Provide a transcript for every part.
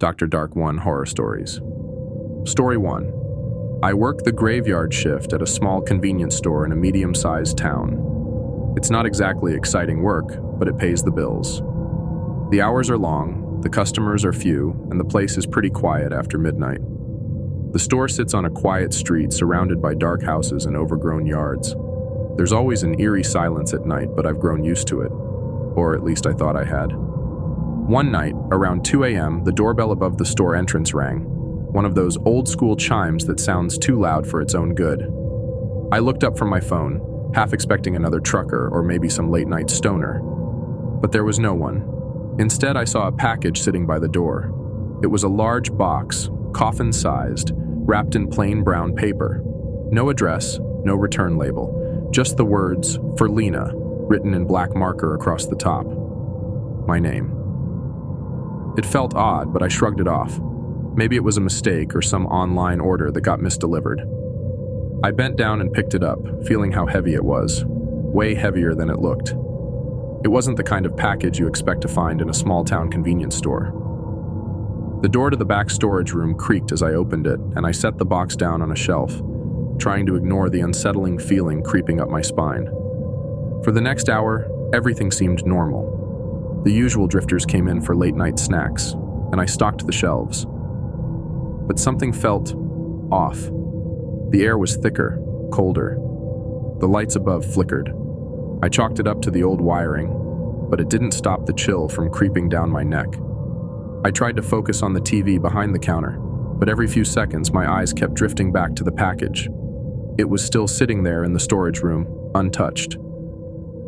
Dr. Dark 1 Horror Stories. Story 1. I work the graveyard shift at a small convenience store in a medium-sized town. It's not exactly exciting work, but it pays the bills. The hours are long, the customers are few, and the place is pretty quiet after midnight. The store sits on a quiet street surrounded by dark houses and overgrown yards. There's always an eerie silence at night, but I've grown used to it. Or at least I thought I had. One night, around 2 a.m., the doorbell above the store entrance rang. One of those old-school chimes that sounds too loud for its own good. I looked up from my phone, half expecting another trucker or maybe some late-night stoner. But there was no one. Instead, I saw a package sitting by the door. It was a large box, coffin-sized, wrapped in plain brown paper. No address, no return label, just the words, "For Lena," written in black marker across the top. My name. It felt odd, but I shrugged it off. Maybe it was a mistake or some online order that got misdelivered. I bent down and picked it up, feeling how heavy it was. Way heavier than it looked. It wasn't the kind of package you expect to find in a small-town convenience store. The door to the back storage room creaked as I opened it, and I set the box down on a shelf, trying to ignore the unsettling feeling creeping up my spine. For the next hour, everything seemed normal. The usual drifters came in for late-night snacks, and I stocked the shelves. But something felt off. The air was thicker, colder. The lights above flickered. I chalked it up to the old wiring, but it didn't stop the chill from creeping down my neck. I tried to focus on the TV behind the counter, but every few seconds my eyes kept drifting back to the package. It was still sitting there in the storage room, untouched.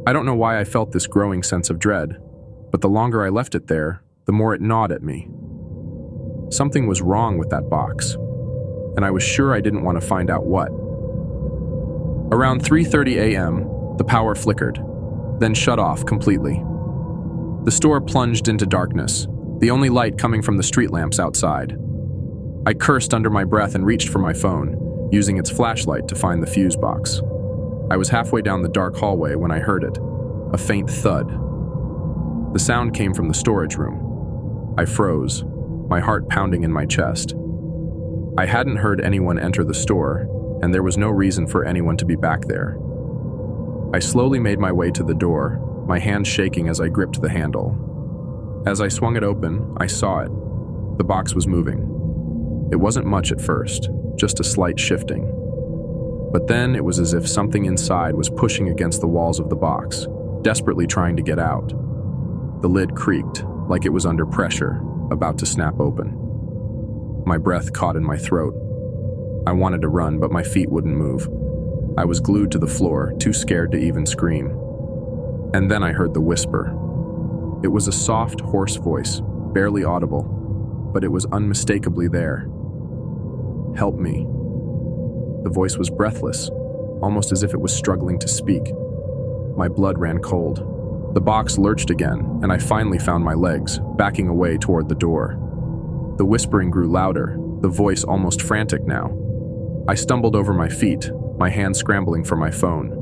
I don't know why I felt this growing sense of dread, but the longer I left it there, the more it gnawed at me. Something was wrong with that box, and I was sure I didn't want to find out what. Around 3:30 a.m., the power flickered, then shut off completely. The store plunged into darkness, the only light coming from the street lamps outside. I cursed under my breath and reached for my phone, using its flashlight to find the fuse box. I was halfway down the dark hallway when I heard it, a faint thud. The sound came from the storage room. I froze, my heart pounding in my chest. I hadn't heard anyone enter the store, and there was no reason for anyone to be back there. I slowly made my way to the door, my hands shaking as I gripped the handle. As I swung it open, I saw it. The box was moving. It wasn't much at first, just a slight shifting. But then it was as if something inside was pushing against the walls of the box, desperately trying to get out. The lid creaked, like it was under pressure, about to snap open. My breath caught in my throat. I wanted to run, but my feet wouldn't move. I was glued to the floor, too scared to even scream. And then I heard the whisper. It was a soft, hoarse voice, barely audible, but it was unmistakably there. "Help me." The voice was breathless, almost as if it was struggling to speak. My blood ran cold. The box lurched again, and I finally found my legs, backing away toward the door. The whispering grew louder, the voice almost frantic now. I stumbled over my feet, my hand scrambling for my phone.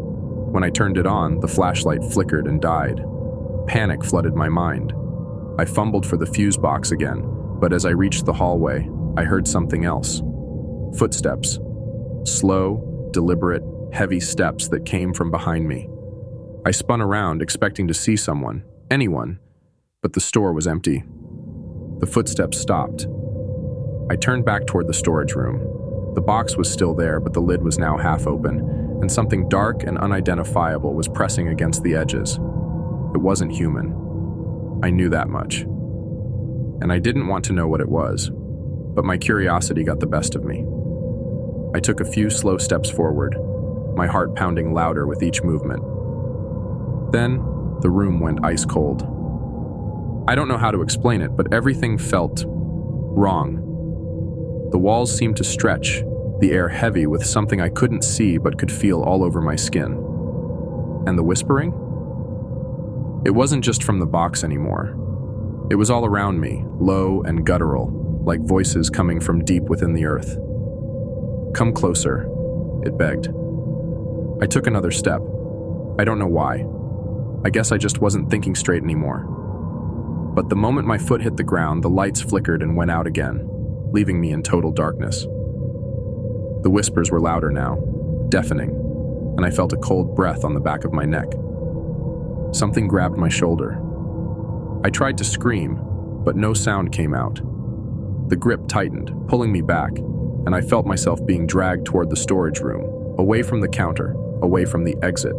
When I turned it on, the flashlight flickered and died. Panic flooded my mind. I fumbled for the fuse box again, but as I reached the hallway, I heard something else. Footsteps. Slow, deliberate, heavy steps that came from behind me. I spun around, expecting to see someone, anyone, but the store was empty. The footsteps stopped. I turned back toward the storage room. The box was still there, but the lid was now half open, and something dark and unidentifiable was pressing against the edges. It wasn't human. I knew that much. And I didn't want to know what it was, but my curiosity got the best of me. I took a few slow steps forward, my heart pounding louder with each movement. Then, the room went ice cold. I don't know how to explain it, but everything felt wrong. The walls seemed to stretch, the air heavy with something I couldn't see but could feel all over my skin. And the whispering? It wasn't just from the box anymore. It was all around me, low and guttural, like voices coming from deep within the earth. "Come closer," it begged. I took another step. I don't know why. I guess I just wasn't thinking straight anymore. But the moment my foot hit the ground, the lights flickered and went out again, leaving me in total darkness. The whispers were louder now, deafening, and I felt a cold breath on the back of my neck. Something grabbed my shoulder. I tried to scream, but no sound came out. The grip tightened, pulling me back, and I felt myself being dragged toward the storage room, away from the counter, away from the exit.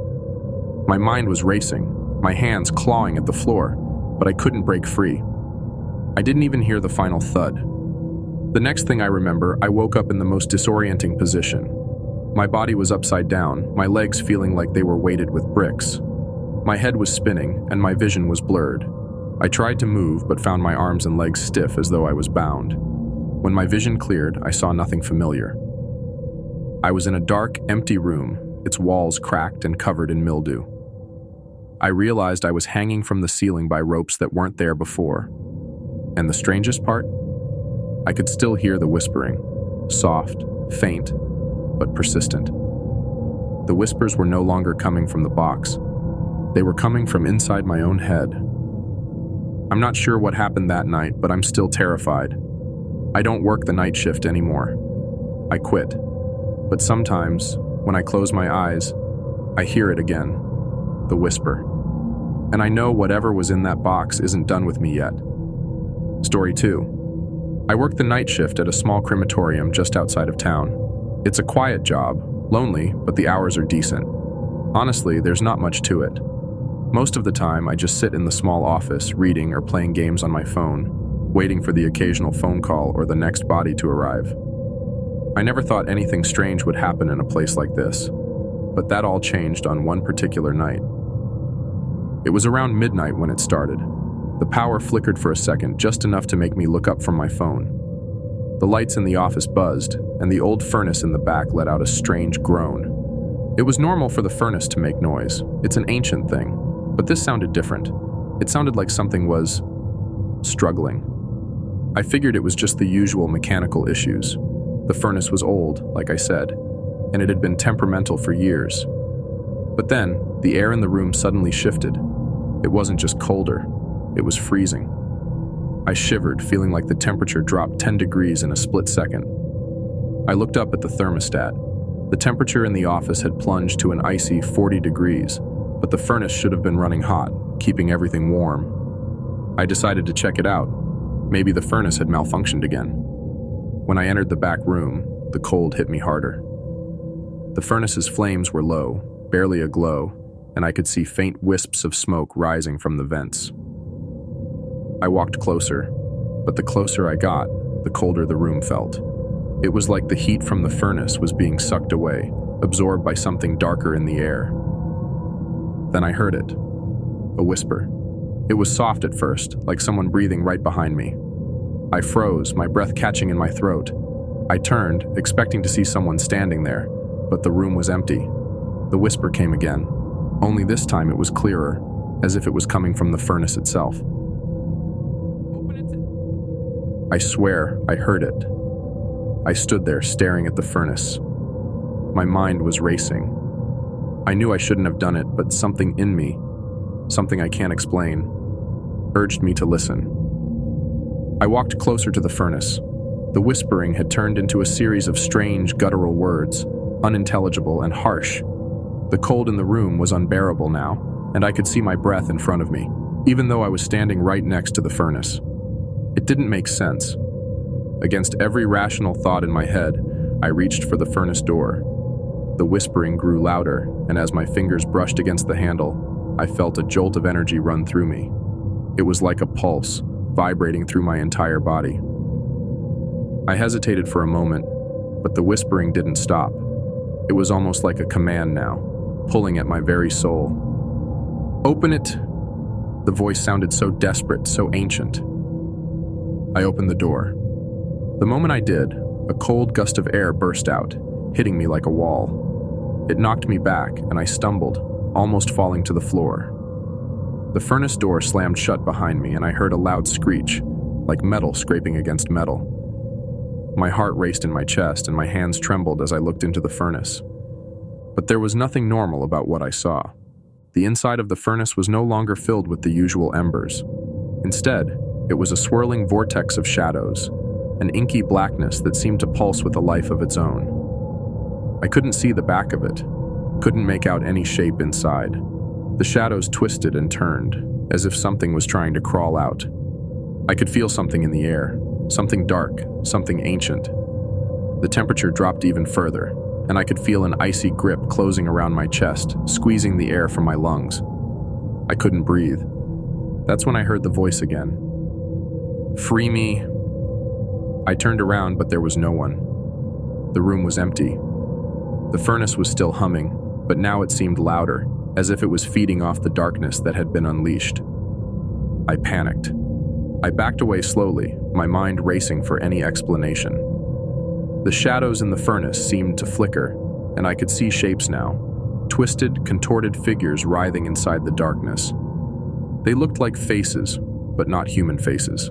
My mind was racing, my hands clawing at the floor, but I couldn't break free. I didn't even hear the final thud. The next thing I remember, I woke up in the most disorienting position. My body was upside down, my legs feeling like they were weighted with bricks. My head was spinning, and my vision was blurred. I tried to move, but found my arms and legs stiff as though I was bound. When my vision cleared, I saw nothing familiar. I was in a dark, empty room, its walls cracked and covered in mildew. I realized I was hanging from the ceiling by ropes that weren't there before. And the strangest part? I could still hear the whispering, soft, faint, but persistent. The whispers were no longer coming from the box. They were coming from inside my own head. I'm not sure what happened that night, but I'm still terrified. I don't work the night shift anymore. I quit. But sometimes, when I close my eyes, I hear it again, the whisper. And I know whatever was in that box isn't done with me yet. Story 2. I work the night shift at a small crematorium just outside of town. It's a quiet job, lonely, but the hours are decent. Honestly, there's not much to it. Most of the time, I just sit in the small office, reading or playing games on my phone, waiting for the occasional phone call or the next body to arrive. I never thought anything strange would happen in a place like this, but that all changed on one particular night. It was around midnight when it started. The power flickered for a second, just enough to make me look up from my phone. The lights in the office buzzed, and the old furnace in the back let out a strange groan. It was normal for the furnace to make noise. It's an ancient thing. But this sounded different. It sounded like something was struggling. I figured it was just the usual mechanical issues. The furnace was old, like I said, and it had been temperamental for years. But then, the air in the room suddenly shifted. It wasn't just colder, it was freezing. I shivered, feeling like the temperature dropped 10 degrees in a split second. I looked up at the thermostat. The temperature in the office had plunged to an icy 40 degrees, but the furnace should have been running hot, keeping everything warm. I decided to check it out. Maybe the furnace had malfunctioned again. When I entered the back room, the cold hit me harder. The furnace's flames were low, barely aglow, and I could see faint wisps of smoke rising from the vents. I walked closer, but the closer I got, the colder the room felt. It was like the heat from the furnace was being sucked away, absorbed by something darker in the air. Then I heard it. A whisper. It was soft at first, like someone breathing right behind me. I froze, my breath catching in my throat. I turned, expecting to see someone standing there, but the room was empty. The whisper came again. Only this time it was clearer, as if it was coming from the furnace itself. Open it. I swear I heard it. I stood there staring at the furnace. My mind was racing. I knew I shouldn't have done it, but something in me, something I can't explain, urged me to listen. I walked closer to the furnace. The whispering had turned into a series of strange, guttural words, unintelligible and harsh. The cold in the room was unbearable now, and I could see my breath in front of me, even though I was standing right next to the furnace. It didn't make sense. Against every rational thought in my head, I reached for the furnace door. The whispering grew louder, and as my fingers brushed against the handle, I felt a jolt of energy run through me. It was like a pulse, vibrating through my entire body. I hesitated for a moment, but the whispering didn't stop. It was almost like a command now, pulling at my very soul. "Open it!" The voice sounded so desperate, so ancient. I opened the door. The moment I did, a cold gust of air burst out, hitting me like a wall. It knocked me back, and I stumbled, almost falling to the floor. The furnace door slammed shut behind me, and I heard a loud screech, like metal scraping against metal. My heart raced in my chest, and my hands trembled as I looked into the furnace. But there was nothing normal about what I saw. The inside of the furnace was no longer filled with the usual embers. Instead, it was a swirling vortex of shadows, an inky blackness that seemed to pulse with a life of its own. I couldn't see the back of it, couldn't make out any shape inside. The shadows twisted and turned, as if something was trying to crawl out. I could feel something in the air, something dark, something ancient. The temperature dropped even further, and I could feel an icy grip closing around my chest, squeezing the air from my lungs. I couldn't breathe. That's when I heard the voice again. "Free me." I turned around, but there was no one. The room was empty. The furnace was still humming, but now it seemed louder, as if it was feeding off the darkness that had been unleashed. I panicked. I backed away slowly, my mind racing for any explanation. The shadows in the furnace seemed to flicker, and I could see shapes now, twisted, contorted figures writhing inside the darkness. They looked like faces, but not human faces.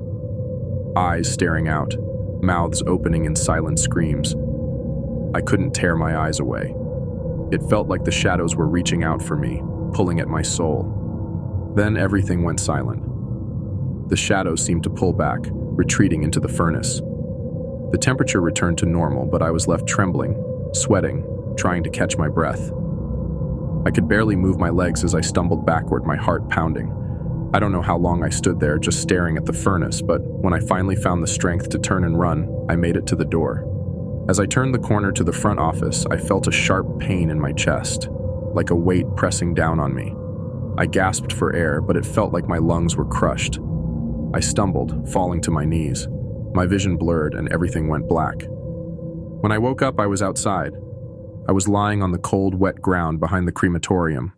Eyes staring out, mouths opening in silent screams. I couldn't tear my eyes away. It felt like the shadows were reaching out for me, pulling at my soul. Then everything went silent. The shadows seemed to pull back, retreating into the furnace. The temperature returned to normal, but I was left trembling, sweating, trying to catch my breath. I could barely move my legs as I stumbled backward, my heart pounding. I don't know how long I stood there just staring at the furnace, but when I finally found the strength to turn and run, I made it to the door. As I turned the corner to the front office, I felt a sharp pain in my chest, like a weight pressing down on me. I gasped for air, but it felt like my lungs were crushed. I stumbled, falling to my knees. My vision blurred and everything went black. When I woke up, I was outside. I was lying on the cold, wet ground behind the crematorium.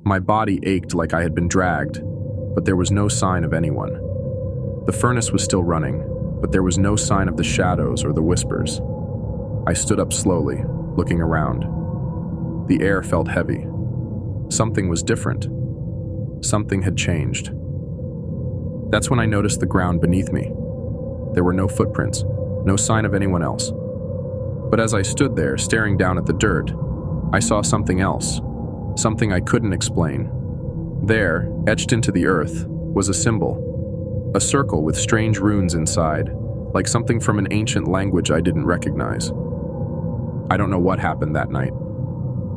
My body ached like I had been dragged, but there was no sign of anyone. The furnace was still running, but there was no sign of the shadows or the whispers. I stood up slowly, looking around. The air felt heavy. Something was different. Something had changed. That's when I noticed the ground beneath me. There were no footprints, no sign of anyone else. But as I stood there, staring down at the dirt, I saw something else, something I couldn't explain. There, etched into the earth, was a symbol, a circle with strange runes inside, like something from an ancient language I didn't recognize. I don't know what happened that night,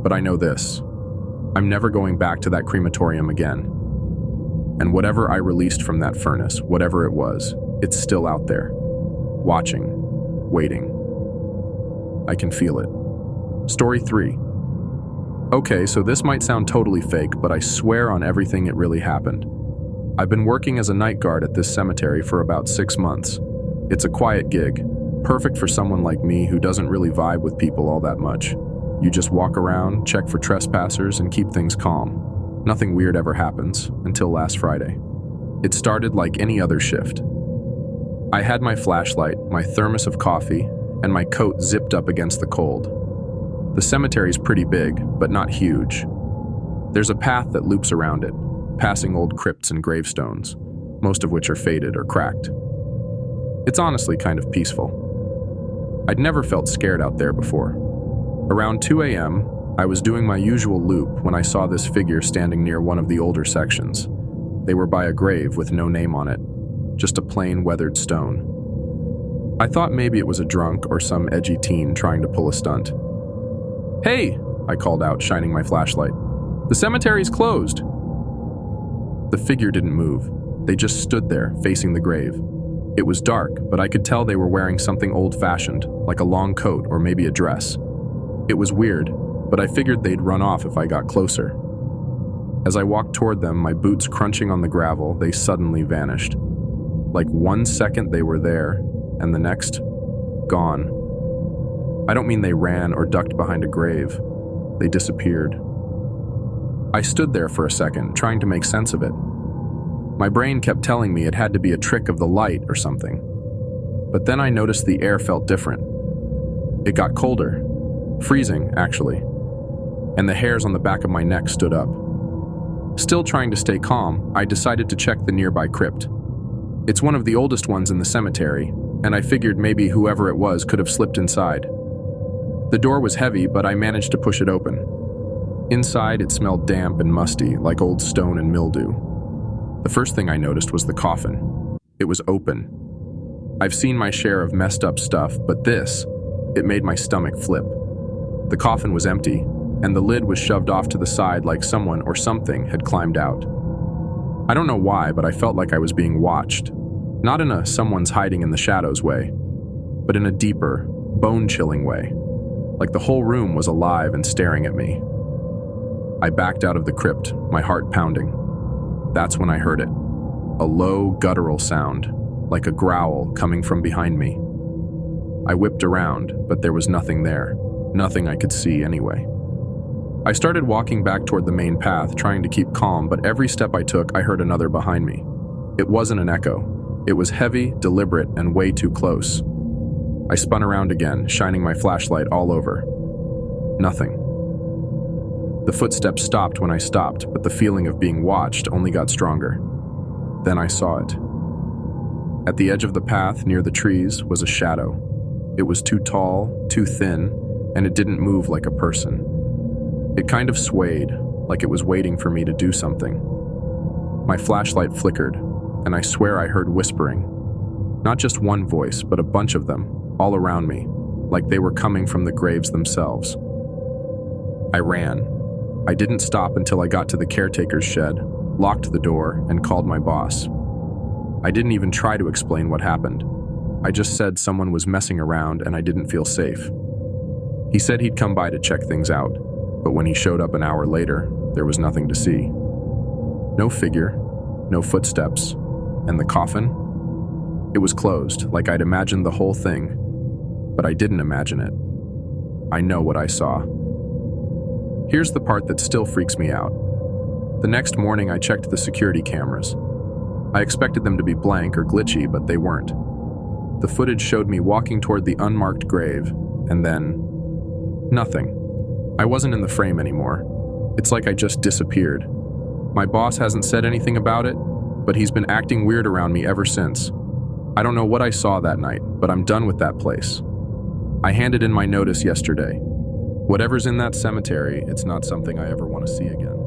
but I know this. I'm never going back to that crematorium again. And whatever I released from that furnace, whatever it was, it's still out there, watching, waiting. I can feel it. Story 3. Okay, so this might sound totally fake, but I swear on everything it really happened. I've been working as a night guard at this cemetery for about 6 months. It's a quiet gig, perfect for someone like me who doesn't really vibe with people all that much. You just walk around, check for trespassers, and keep things calm. Nothing weird ever happens, until last Friday. It started like any other shift. I had my flashlight, my thermos of coffee, and my coat zipped up against the cold. The cemetery's pretty big, but not huge. There's a path that loops around it, passing old crypts and gravestones, most of which are faded or cracked. It's honestly kind of peaceful. I'd never felt scared out there before. Around 2 a.m., I was doing my usual loop when I saw this figure standing near one of the older sections. They were by a grave with no name on it, just a plain weathered stone. I thought maybe it was a drunk or some edgy teen trying to pull a stunt. "Hey!" I called out, shining my flashlight. "The cemetery's closed!" The figure didn't move. They just stood there, facing the grave. It was dark, but I could tell they were wearing something old-fashioned, like a long coat or maybe a dress. It was weird, but I figured they'd run off if I got closer. As I walked toward them, my boots crunching on the gravel, they suddenly vanished. Like 1 second they were there, and the next, gone. I don't mean they ran or ducked behind a grave. They disappeared. I stood there for a second, trying to make sense of it. My brain kept telling me it had to be a trick of the light or something. But then I noticed the air felt different. It got colder. Freezing, actually. And the hairs on the back of my neck stood up. Still trying to stay calm, I decided to check the nearby crypt. It's one of the oldest ones in the cemetery, and I figured maybe whoever it was could have slipped inside. The door was heavy, but I managed to push it open. Inside, it smelled damp and musty, like old stone and mildew. The first thing I noticed was the coffin. It was open. I've seen my share of messed up stuff, but this, it made my stomach flip. The coffin was empty, and the lid was shoved off to the side like someone or something had climbed out. I don't know why, but I felt like I was being watched. Not in a someone's hiding in the shadows way, but in a deeper, bone-chilling way. Like the whole room was alive and staring at me. I backed out of the crypt, my heart pounding. That's when I heard it. A low, guttural sound, like a growl coming from behind me. I whipped around, but there was nothing there. Nothing I could see anyway. I started walking back toward the main path, trying to keep calm, but every step I took, I heard another behind me. It wasn't an echo. It was heavy, deliberate, and way too close. I spun around again, shining my flashlight all over. Nothing. The footsteps stopped when I stopped, but the feeling of being watched only got stronger. Then I saw it. At the edge of the path, near the trees, was a shadow. It was too tall, too thin, and it didn't move like a person. It kind of swayed, like it was waiting for me to do something. My flashlight flickered, and I swear I heard whispering. Not just one voice, but a bunch of them, all around me, like they were coming from the graves themselves. I ran. I didn't stop until I got to the caretaker's shed, locked the door, and called my boss. I didn't even try to explain what happened. I just said someone was messing around and I didn't feel safe. He said he'd come by to check things out, but when he showed up an hour later, there was nothing to see. No figure, no footsteps, and the coffin? It was closed, like I'd imagined the whole thing, but I didn't imagine it. I know what I saw. Here's the part that still freaks me out. The next morning, I checked the security cameras. I expected them to be blank or glitchy, but they weren't. The footage showed me walking toward the unmarked grave, and then nothing. I wasn't in the frame anymore. It's like I just disappeared. My boss hasn't said anything about it, but he's been acting weird around me ever since. I don't know what I saw that night, but I'm done with that place. I handed in my notice yesterday. Whatever's in that cemetery, it's not something I ever want to see again.